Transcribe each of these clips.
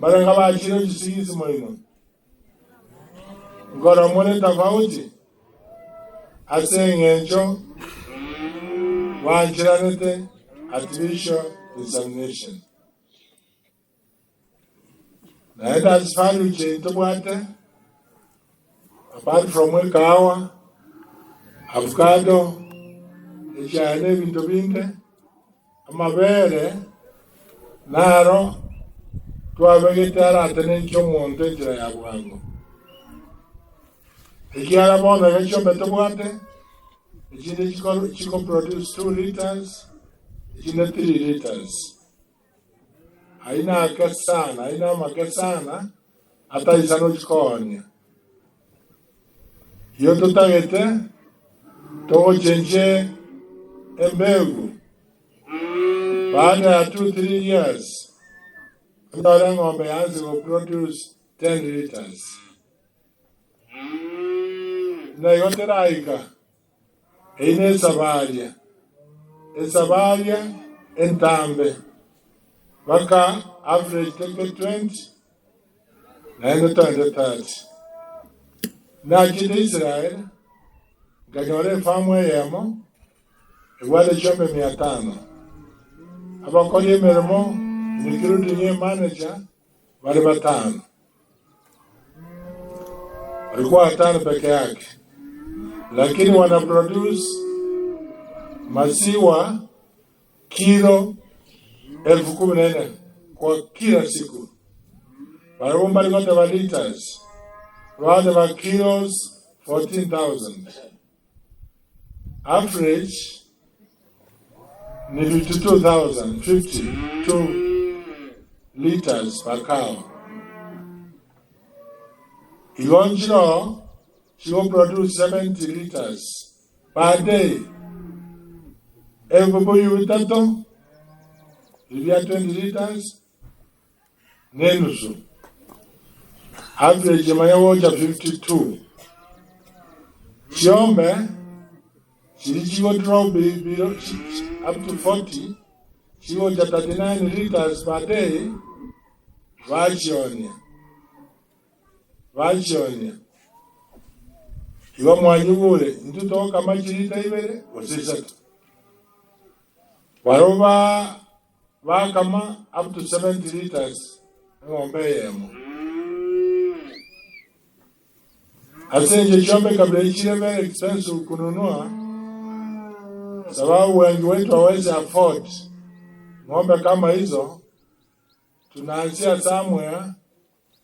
Maranga bachiro jisisi moino. Ngora mwone tafauti. Ase ngencho. Wanchiranete artificial insemination. Na enda asfalu chento bwate. Apart from kahawa, avocado, echane vintobinde, amabere, naro, tuavegetara atenencho monte njira ya bwango. Ikiara bona vecho betobuate, ichinde chiko produce 2 liters, ichinde 3 liters. Haina akesana, haina makesana, hata isano chikonya. Yo tutagete, to chenche embegu. Baada ya 2-3 years, ndore ng'ombe yanzi will produce 10 liters. Na yote raika, ine sabaria. Sabaria entambe. Waka average take 20, na ende 30. Na chile Israel, ganyore famwe yamo, wale chombe 500. Hapa kwenye meremo, nikirudi nye manager, wale 5. Walikuwa 5 peke yake. Lakini wana produce maziwa kilo 14,000 kwa kila siku. Walikuwa walikuwa liters. Rather kilos 14,000. Average ni 52,000, 52 liters per cow. Ilonjiro, she will produce 70 liters per day. Everybody you tato, you get 20 liters, nenusu. Average maya water 52. Chiombe, she will drop up to 40. She will get 39 liters per day. Vajonia. Iwa mwanyugule, ntuto kama chirita ibere, wasisatu. Waroba, wakama up to 70 liters. Ngombe yemo. Asenje chombe kabla ichile very expensive kununua. Sababu wengi wetu hawezi afford ng'ombe kama hizo. Tunaanzia somewhere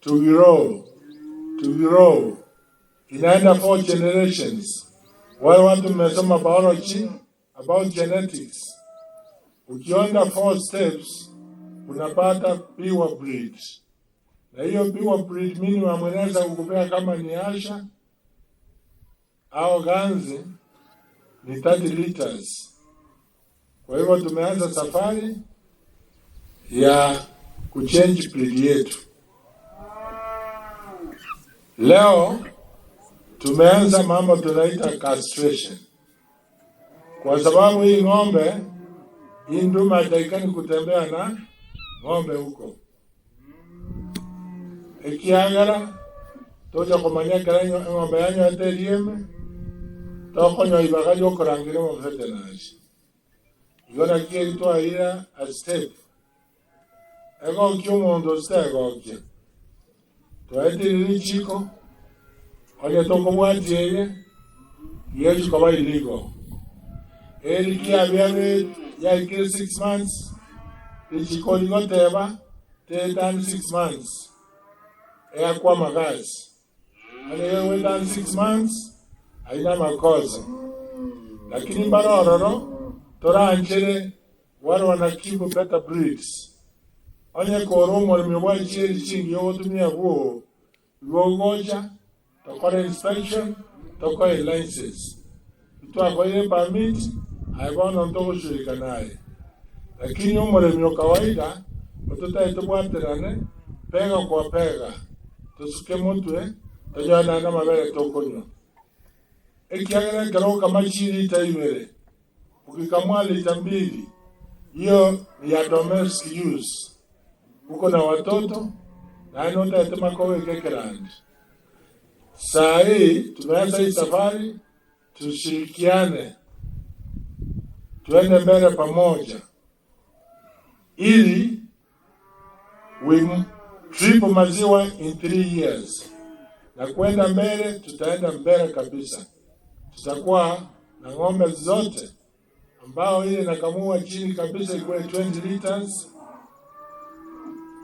to grow. Inaenda 4 generations. Wale watu mmesoma biology about genetics. Ukienda 4 steps, unapata pure breed. Na hiyo pure breed minimum unaweza kukupea kama ni Asha au Ganzi ni 30 liters. Kwa hivyo tumeanza safari ya kuchange breed yetu. Leo tumeanza mambo tunaita castration. Kwa sababu hii ng'ombe, hii nduma haitaikani kutembea na ng'ombe huko. Ikiagara, toja kumanya kala ng'ombe yanyo atelieme, tokonyo ibakaji okorangire mwafete naashi. Yona kia ito aira a step. Ego kio mondo stego kia. Tuwaiti lili chiko, onye toko mwati eye, yeju kama iligo. Eli kia viame ya ikiri 6 months, ichiko ligo teba, tetan 6 months. Ea kwa magazi. Ane yewe dan 6 months, aina makoza. Lakini mbaro ororo, tora anjere, waro wanakibu better breeds. Onye koromo limewa chiri chingi yogo tumia huo, goja, tokore inspection, tokore license. Tuwa kwa ile permit, haibona ntoko shurika nae. Lakini umore mio kawaida, watuta itubuaterane, pega kwa pega. Tusuke mutwe, tajana na mabere tokonyo. Ekiagere karo kama chiri itaimere. Ukikamua lita 2, hiyo ni ya domestic use. Uko na watoto, na nota tema kowe kekerand. Saa hii tumeanza hii safari, tushirikiane, tuende mbele pamoja, ili we triple maziwa in 3 years. Na kwenda mbele, tutaenda mbele kabisa. Tutakuwa na ng'ombe zote ambao ile nakamua chini kabisa ikuwe 20 liters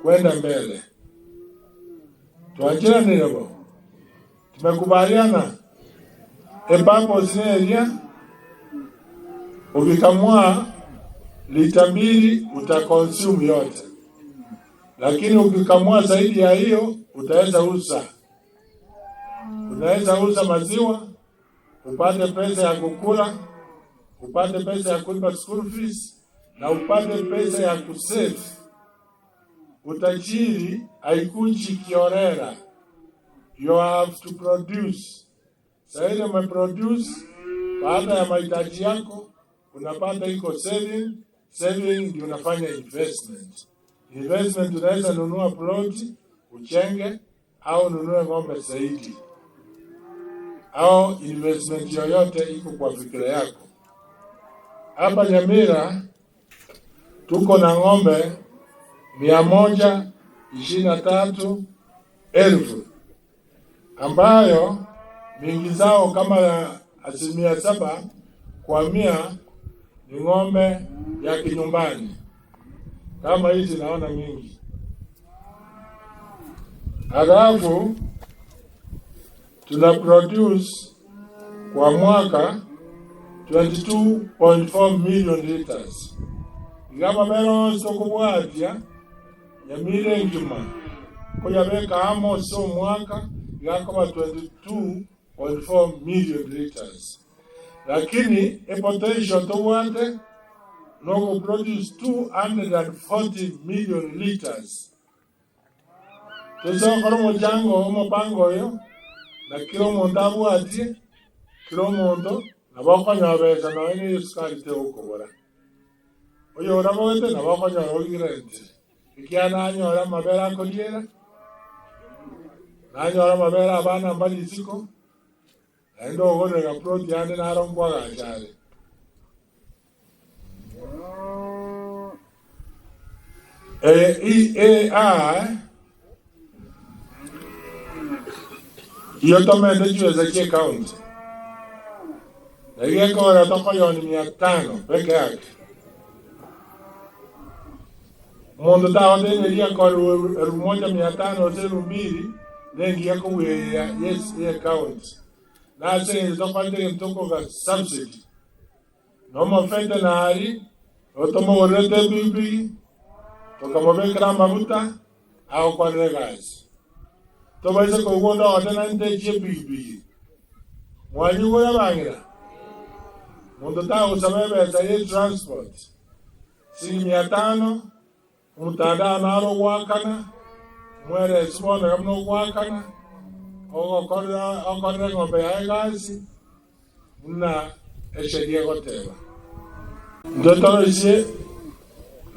kwenda mbele. Tuachana Nyaribo. Tumekubaliana ebapo zineria ukikamua lita 2 utakonsume yote. Lakini ukikamua zaidi ya hiyo utaweza uza. Unaweza uza maziwa, upate pesa ya kukula, upate pesa ya kulipa school fees, na upate pesa ya kusave. Utajiri haikuji kiorera. You have to produce. Saidi umeproduce, baada ya mahitaji yako, unapata iko saving. Saving ndio unafanya investment. Investment unaweza nunua plot, uchenge, au nunue ng'ombe zaidi. Au investment yoyote iko kwa fikira yako. Hapa Nyamira tuko na ng'ombe 123,000 ambayo mingi zao kama 7% kwa 100 ni ng'ombe ya kinyumbani. Kama hizi naona mingi. Halafu tuna produce kwa mwaka 22.4 million liters. Ngama mero sokubwatia Nyamira njuma. Kwa beka amo so mwaka yakoma 22.4 million liters. Lakini potential to wante no produce 240 million liters. Tuzo karo mojango mopango yo na kilo mondabu ati kilo mondo na bako nyabeza na ene yuskari te ukobora. Oyo raboete na bako nyabogirente. Ikiana anyora mabera kodiera. Na anyora mabera abana mbali siko. Endo ogone ga proti ande na arongwa ga jare. Iyo tomende juweza kie county. Nege kora toko yoni 500 peke yake. Mondo tawa dene lia kora 1,500 zero 2 nengi yako uwe ya yes ya county. Na se toko ndege mtoko ga subsidy. Nomo fete na hari, otomo orete bibi, toka mabekra mabuta, au kwa regazi. Toba isa kugonda watena nte bibi. Mwanyu goya bangira. Mundo ta usabebe za ye transport. 500 mutada naro wakana. Mwere sibona kamno wakana. Okorre ngombe ya gazi. Na eshedia goteba. Ndoto isi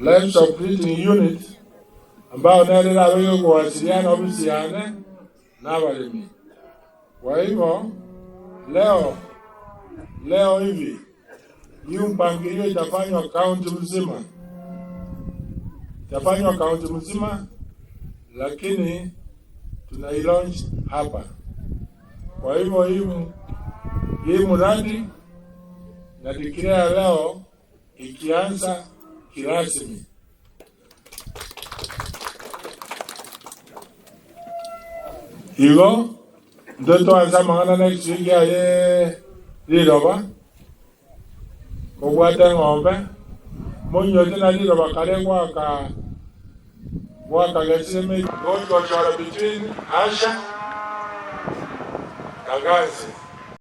livestock breeding unit ambao nale la wewe kuwasiliana ofisiane na walimi. Kwa hivyo leo hivi hii mpangilio itafanywa kaunti mzima. Itafanywa kaunti mzima, lakini tunailaunch hapa. Kwa hivyo hii mradi na declare leo ikianza kirasmi. Hiyo ndio tuanza maana next week ya liloba. Kubwata ng'ombe. Monyo tena liloba kale waka geseme go to between Asha Kagazi.